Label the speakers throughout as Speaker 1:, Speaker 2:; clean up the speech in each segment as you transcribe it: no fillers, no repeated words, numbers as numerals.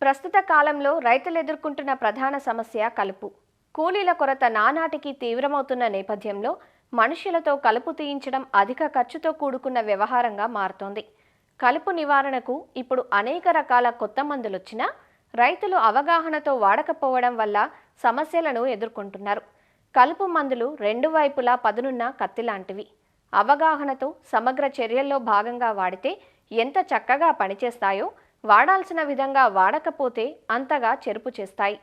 Speaker 1: ప్రస్తుత కాలంలో రైతులు ఎదుర్కొంటున్న ప్రధాన సమస్య కలుపు. కూలీల కొరత నానాటికి తీవ్రమవుతున్న నేపథ్యంలో మనుషులతో కలుపు తీయించడం అధిక ఖర్చుతో కూడుకున్న వ్యవహారంగా మారుతోంది. కలుపు నివారణకు ఇప్పుడు అనేక రకాల కొత్త మందులొచ్చినా రైతులు అవగాహనతో వాడకపోవడం వల్ల సమస్యలను ఎదుర్కొంటున్నారు. కలుపు మందులు రెండు వైపులా పదునున్న కత్తిలాంటివి. అవగాహనతో సమగ్ర చర్యల్లో భాగంగా వాడితే ఎంత చక్కగా పనిచేస్తాయో, వాడాల్సిన విధంగా వాడకపోతే అంతగా చెరుపు చేస్తాయి.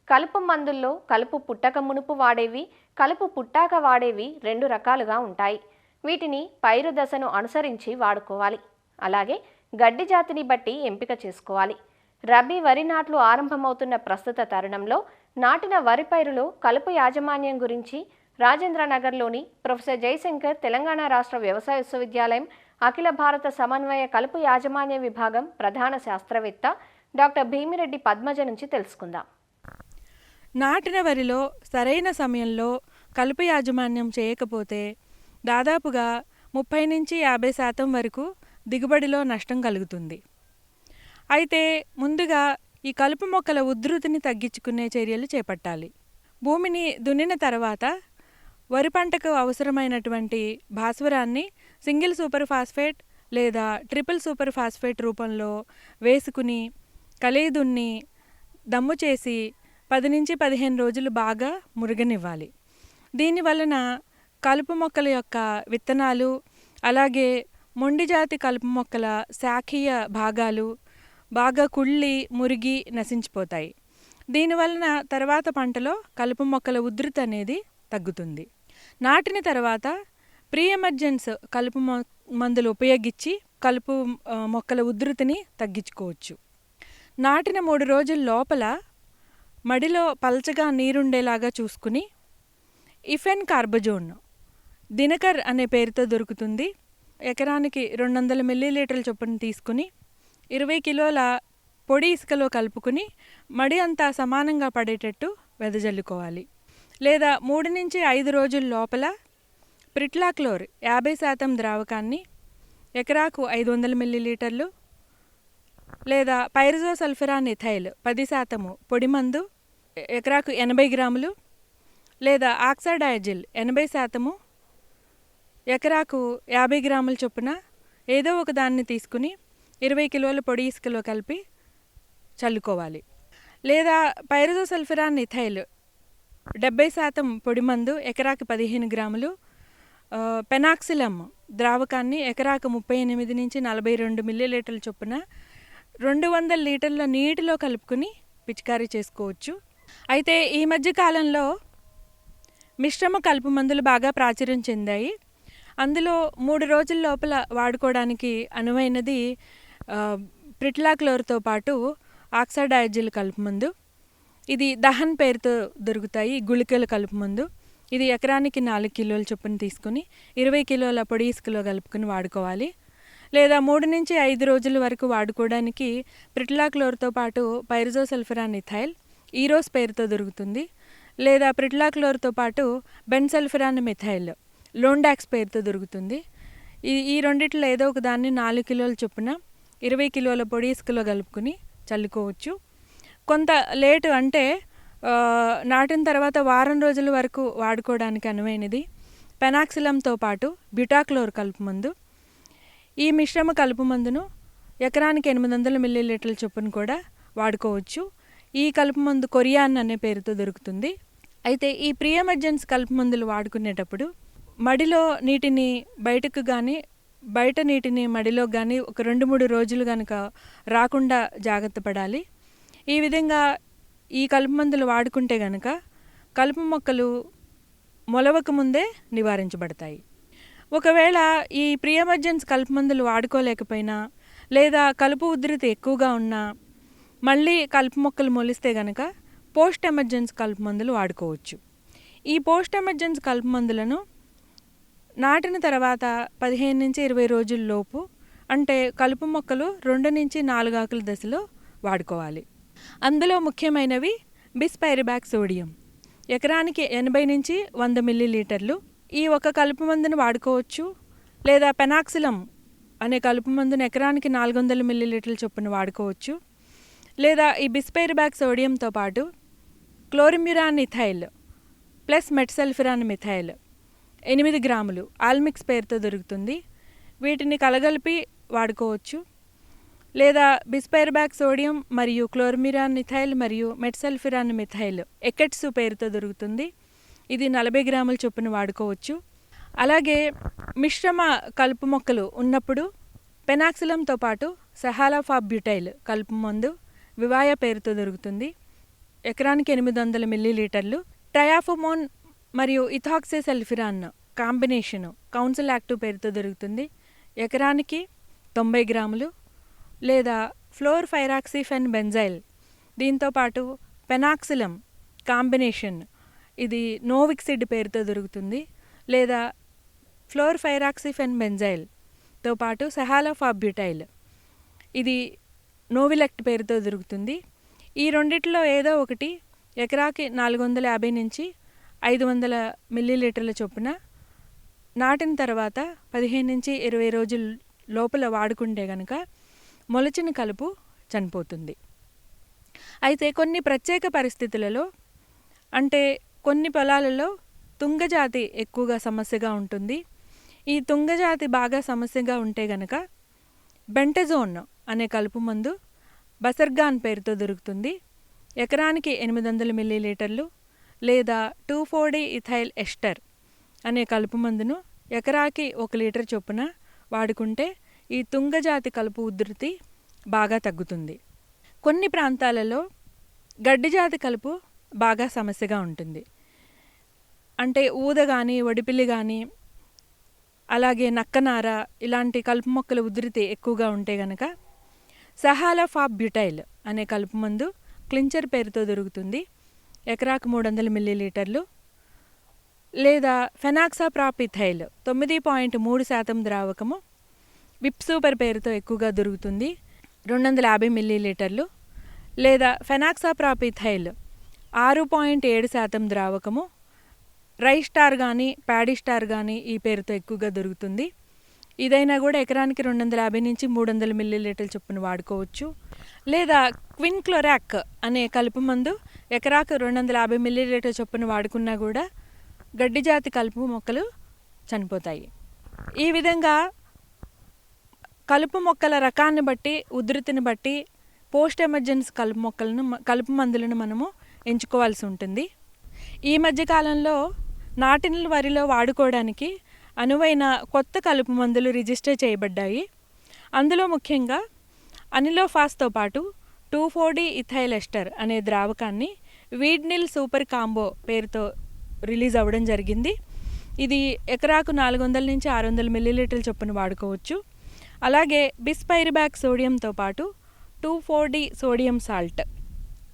Speaker 1: కలుపు మందుల్లో కలుపు పుట్టక మునుపు వాడేవి, కలుపు పుట్టాక వాడేవి రెండు రకాలుగా ఉంటాయి. వీటిని పైరు దశను అనుసరించి వాడుకోవాలి. అలాగే గడ్డి జాతిని బట్టి ఎంపిక చేసుకోవాలి. రబీ వరి నాట్లు ఆరంభమవుతున్న ప్రస్తుత తరుణంలో నాటిన వరి పైరులో కలుపు యాజమాన్యం గురించి రాజేంద్రనగర్లోని ప్రొఫెసర్ జయశంకర్ తెలంగాణ రాష్ట్ర వ్యవసాయ విశ్వవిద్యాలయం అఖిల భారత సమన్వయ కలుపు యాజమాన్య విభాగం ప్రధాన శాస్త్రవేత్త డాక్టర్ భీమిరెడ్డి పద్మజ నుంచి తెలుసుకుందాం.
Speaker 2: నాటిన వరిలో సరైన సమయంలో కలుపు యాజమాన్యం చేయకపోతే దాదాపుగా 30-50% వరకు దిగుబడిలో నష్టం కలుగుతుంది. అయితే ముందుగా ఈ కలుపు మొక్కల ఉధృతిని తగ్గించుకునే చర్యలు చేపట్టాలి. భూమిని దున్నిన తర్వాత వరి పంటకు అవసరమైనటువంటి భాస్వరాన్ని సింగిల్ సూపర్ ఫాస్ఫేట్ లేదా ట్రిపుల్ సూపర్ ఫాస్ఫేట్ రూపంలో వేసుకుని కలిగి దున్ని దమ్ము చేసి 10-15 రోజులు బాగా మురగనివ్వాలి. దీనివలన కలుపు మొక్కల యొక్క విత్తనాలు, అలాగే మొండి జాతి కలుపు మొక్కల శాఖీయ భాగాలు బాగా కుళ్ళి మురిగి నశించిపోతాయి. దీనివలన తర్వాత పంటలో కలుపు మొక్కల ఉధృతి అనేది తగ్గుతుంది. నాటిన తర్వాత ప్రీ ఎమర్జెన్స్ కలుపు మందులు ఉపయోగించి కలుపు మొక్కల ఉధృతిని తగ్గించుకోవచ్చు. నాటిన 3 రోజుల లోపల మడిలో పల్చగా నీరుండేలాగా చూసుకుని ఇఫెన్ కార్బజోన్ దినకర్ అనే పేరుతో దొరుకుతుంది. ఎకరానికి 200 మిల్లీలీటర్ల చొప్పున తీసుకుని 20 కిలోల పొడి ఇసుకలో కలుపుకుని మడి అంతా సమానంగా పడేటట్టు వెదజల్లుకోవాలి. లేదా 3-5 రోజుల లోపల ప్రిట్లాక్లోర్ 50% ద్రావకాన్ని ఎకరాకు 500 మిల్లీలీటర్లు, లేదా పైరజోసల్ఫరాన్ ఇథైల్ 10% పొడి మందు ఎకరాకు 80 గ్రాములు, లేదా ఆక్సాడయాజిల్ 80% ఎకరాకు 50 గ్రాముల చొప్పున ఏదో ఒక దాన్ని తీసుకుని 20 కిలోల పొడి ఇసుకలో కలిపి చల్లుకోవాలి. లేదా పైరజోసల్ఫరాన్ ఇథైల్ 70% పొడి మందు ఎకరాకు 15 గ్రాములు, పెనాక్సిలమ్ ద్రావకాన్ని ఎకరాకు 38-42 మిల్లీలీటర్ల చొప్పున 200 లీటర్ల నీటిలో కలుపుకుని పిచికారీ చేసుకోవచ్చు. అయితే ఈ మధ్య కాలంలో మిశ్రమ కలుపు మందులు బాగా ప్రాచుర్యం చెందాయి. అందులో 3 రోజుల లోపల వాడుకోవడానికి అనువైనది ప్రిట్లాక్లోర్తో పాటు ఆక్సాడయాజిల్ కలుపు మందు. ఇది దహన్ పేరుతో దొరుకుతాయి. గుళికల కలుపు మందు. ఇది ఎకరానికి 4 కిలోల చొప్పున తీసుకుని 20 కిలోల పొడి ఇసుకలో కలుపుకుని వాడుకోవాలి. లేదా 3-5 రోజుల వరకు వాడుకోవడానికి ప్రిట్లాక్లోర్తో పాటు పైరజోసల్ఫరాన్ ఇథైల్ ఈరోస్ పేరుతో దొరుకుతుంది. లేదా ప్రిట్లాక్లోర్తో పాటు బెన్సల్ఫరాన్ మిథైల్ లోండాక్స్ పేరుతో దొరుకుతుంది. ఈ రెండిట్లో ఏదో ఒక దాన్ని 4 కిలోల చొప్పున 20 కిలోల పొడి ఇసుకలో కలుపుకుని చల్లుకోవచ్చు. కొంత లేటు అంటే నాటిన తర్వాత వారం రోజుల వరకు వాడుకోవడానికి అనువైనది పెనాక్సిలంతో పాటు బ్యూటాక్లోర్ కలుపు మందు. ఈ మిశ్రమ కలుపు మందును ఎకరానికి 800 మిల్లీలీటర్ల చొప్పున కూడా వాడుకోవచ్చు. ఈ కలుపు మందు కొరియాన్ అనే పేరుతో దొరుకుతుంది. అయితే ఈ ప్రీ ఎమర్జెన్స్ కలుపు మందులు వాడుకునేటప్పుడు మడిలో నీటిని బయటకు కానీ బయట నీటిని మడిలో కానీ ఒక 2-3 రోజులు కనుక రాకుండా జాగ్రత్త పడాలి. ఈ విధంగా ఈ కలుపు మందులు వాడుకుంటే కనుక కలుపు మొక్కలు మొలవక ముందే నివారించబడతాయి. ఒకవేళ ఈ ప్రీ ఎమర్జెన్స్ కలుపు మందులు వాడుకోలేకపోయినా, లేదా కలుపు ఉధృతి ఎక్కువగా ఉన్నా, మళ్ళీ కలుపు మొక్కలు మొలిస్తే కనుక పోస్ట్ ఎమర్జెన్స్ కలుపు మందులు వాడుకోవచ్చు. ఈ పోస్ట్ ఎమర్జెన్స్ కలుపు మందులను నాటిన తర్వాత 15-20 రోజుల లోపు, అంటే కలుపు మొక్కలు 2-4 ఆకుల దశలో వాడుకోవాలి. అందులో ముఖ్యమైనవి బిస్పైరిబాక్ సోడియం ఎకరానికి 80-100 మిల్లీలీటర్లు. ఈ ఒక కలుపు మందును వాడుకోవచ్చు. లేదా పెనాక్సిలం అనే కలుపు మందును ఎకరానికి 400 మిల్లీలీటర్ల చొప్పున వాడుకోవచ్చు. లేదా ఈ బిస్పైరిబాక్ సోడియంతో పాటు క్లోరిమ్యురాన్ ఇథైల్ ప్లస్ మెట్సల్ఫిరాన్ మిథైల్ 8 గ్రాములు ఆల్మిక్స్ పేరుతో దొరుకుతుంది. వీటిని కలగలిపి వాడుకోవచ్చు. లేదా బిస్పైరిబాక్ సోడియం మరియు క్లోరిమ్యురాన్ ఇథైల్ మరియు మెట్సల్ఫిరాన్ మిథైల్ ఎకెట్సు పేరుతో దొరుకుతుంది. ఇది 40 గ్రాముల చొప్పున వాడుకోవచ్చు. అలాగే మిశ్రమ కలుపు మొక్కలు ఉన్నప్పుడు పెనాక్సిలంతో పాటు సహాలాఫాబ్యూటైల్ కలుపు మందు వివాయ పేరుతో దొరుకుతుంది. ఎకరానికి 800 మిల్లీలీటర్లు. ట్రయాఫోమోన్ మరియు ఇథాక్సిసల్ఫిరాన్ కాంబినేషను కౌన్సిల్ యాక్టివ్ పేరుతో దొరుకుతుంది. ఎకరానికి 90 గ్రాములు. లేదా ఫ్లోర్ఫైరాక్సిఫెన్ బెంజైల్ దీంతోపాటు పెనాక్సిలం కాంబినేషన్ ఇది నోవిక్సిడ్ పేరుతో దొరుకుతుంది. లేదా ఫ్లోర్ఫైరాక్సిఫెన్ బెంజైల్తో పాటు సహాలాఫాబ్యూటైల్ ఇది నోవిలెక్ట్ పేరుతో దొరుకుతుంది. ఈ రెండిట్లో ఏదో ఒకటి ఎకరాకి 450 నుంచి 500 మిల్లీలీటర్ల చొప్పున నాటిన తర్వాత 15 నుంచి 20 రోజుల లోపల వాడుకుంటే కనుక మొలచిన కలుపు చనిపోతుంది. అయితే కొన్ని ప్రత్యేక పరిస్థితులలో అంటే కొన్ని పొలాలలో తుంగజాతి ఎక్కువగా సమస్యగా ఉంటుంది. ఈ తుంగజాతి బాగా సమస్యగా ఉంటే గనక బెంటజోన్ అనే కలుపు మందు బసర్గాన్ పేరుతో దొరుకుతుంది. ఎకరానికి 800 మిల్లీలీటర్లు. లేదా 2,4-D ఇథైల్ ఎస్టర్ అనే కలుపు మందును ఎకరాకి 1 లీటర్ చొప్పున వాడుకుంటే ఈ తుంగజాతి కలుపు ఉధృతి బాగా తగ్గుతుంది. కొన్ని ప్రాంతాలలో గడ్డిజాతి కలుపు బాగా సమస్యగా ఉంటుంది. అంటే ఊద కానీ ఒడిపిల్లి కానీ అలాగే నక్కనార ఇలాంటి కలుపు మొక్కల ఉధృతి ఎక్కువగా ఉంటే గనక సహాలాఫాబ్యూటైల్ అనే కలుపు మందు క్లించర్ పేరుతో దొరుకుతుంది. ఎకరాకు 300 మిల్లీలీటర్లు. లేదా ఫెనాక్సాప్రాపిథైల్ 9.3% ద్రావకము విప్సూపర్ పేరుతో ఎక్కువగా దొరుకుతుంది. 250 మిల్లీలీటర్లు. లేదా ఫెనాక్సాప్రాపిథైల్ 6.7% ద్రావకము రైస్టార్ కానీ ప్యాడిస్టార్ కానీ ఈ పేరుతో ఎక్కువగా దొరుకుతుంది. ఇదైనా కూడా ఎకరానికి 250 నుంచి 300 మిల్లీలీటర్ల చొప్పున వాడుకోవచ్చు. లేదా క్విన్క్లోరాక్ అనే కలుపు మందు ఎకరాకు 250 మిల్లీలీటర్ చొప్పున వాడుకున్నా కూడా గడ్డి జాతి కలుపు మొక్కలు చనిపోతాయి. ఈ విధంగా కలుపు మొక్కల రకాన్ని బట్టి ఉధృతిని బట్టి పోస్ట్ ఎమర్జెన్సీ కలుపు మందులను మనము ఎంచుకోవాల్సి ఉంటుంది. ఈ మధ్యకాలంలో నాటిన వరిలో వాడుకోవడానికి అనువైన కొత్త కలుపు మందులు రిజిస్టర్ చేయబడ్డాయి. అందులో ముఖ్యంగా అనిలోఫాస్తో పాటు 2,4-D ఇథైల్ ఎస్టర్ అనే ద్రావకాన్ని వీడ్నిల్ సూపర్ కాంబో పేరుతో రిలీజ్ అవ్వడం జరిగింది. ఇది ఎకరాకు 400 నుంచి 600 మిల్లీలీటర్ల చొప్పున వాడుకోవచ్చు. అలాగే బిస్పైరిబాక్ సోడియంతో పాటు 2,4-D సోడియం సాల్ట్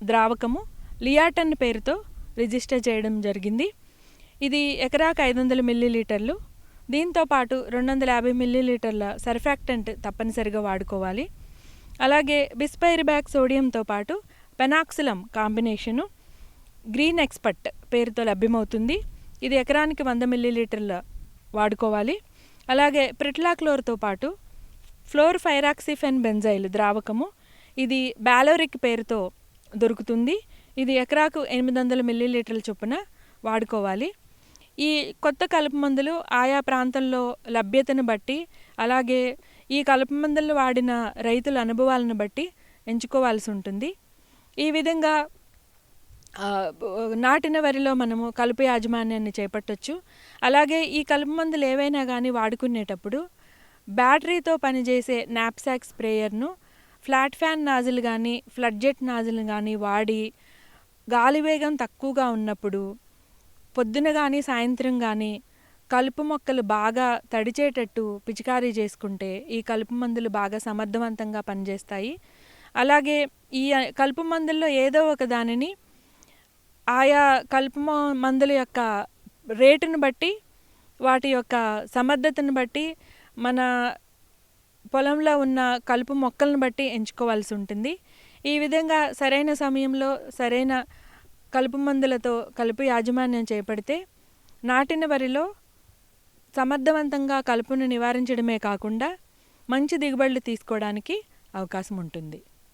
Speaker 2: ద్రావకము లియాటన్ పేరుతో రిజిస్టర్ చేయడం జరిగింది. ఇది ఎకరాకు 500 మిల్లీలీటర్లు. దీంతోపాటు 250 మిల్లీలీటర్ల సర్ఫాక్టెంట్ తప్పనిసరిగా వాడుకోవాలి. అలాగే బిస్పైరిబాక్ సోడియంతో పాటు పెనాక్సిలం కాంబినేషను గ్రీన్ ఎక్స్పర్ట్ పేరుతో లభ్యమవుతుంది. ఇది ఎకరానికి 100 మిల్లీలీటర్ల వాడుకోవాలి. అలాగే ప్రిట్లాక్లోర్తో పాటు ఫ్లోర్ఫైరాక్సిఫెన్ బెంజైల్ ద్రావకము ఇది బ్యాలోరిక్ పేరుతో దొరుకుతుంది. ఇది ఎకరాకు 800 మిల్లీలీటర్ల చొప్పున వాడుకోవాలి. ఈ కొత్త కలుపు మందులు ఆయా ప్రాంతంలో లభ్యతను బట్టి అలాగే ఈ కలుపు మందులు వాడిన రైతుల అనుభవాలను బట్టి ఎంచుకోవాల్సి ఉంటుంది. ఈ విధంగా నాటిన వరిలో మనము కలుపు యాజమాన్యాన్ని చేపట్టవచ్చు. అలాగే ఈ కలుపు మందులు ఏవైనా కానీ వాడుకునేటప్పుడు బ్యాటరీతో పనిచేసే నాప్సాక్ స్ప్రేయర్ను ఫ్లాట్ ఫ్యాన్ నాజిల్ కానీ ఫ్లడ్ జెట్ నాజిల్ కానీ వాడి గాలివేగం తక్కువగా ఉన్నప్పుడు పొద్దున కానీ సాయంత్రం కానీ కలుపు మొక్కలు బాగా తడిచేటట్టు పిచికారీ చేసుకుంటే ఈ కలుపు మందులు బాగా సమర్థవంతంగా పనిచేస్తాయి. అలాగే ఈ కలుపు మందుల్లో ఏదో ఒక దానిని ఆయా కలుపు మందుల యొక్క రేటును బట్టి వాటి యొక్క సమర్థతను బట్టి మన పొలంలో ఉన్న కలుపు మొక్కలను బట్టి ఎంచుకోవాల్సి ఉంటుంది. ఈ విధంగా సరైన సమయంలో సరైన కలుపు మందులతో కలుపు యాజమాన్యం చేపడితే నాటిన వరిలో సమర్థవంతంగా కలుపును నివారించడమే కాకుండా మంచి దిగుబడులు తీసుకోవడానికి అవకాశం ఉంటుంది.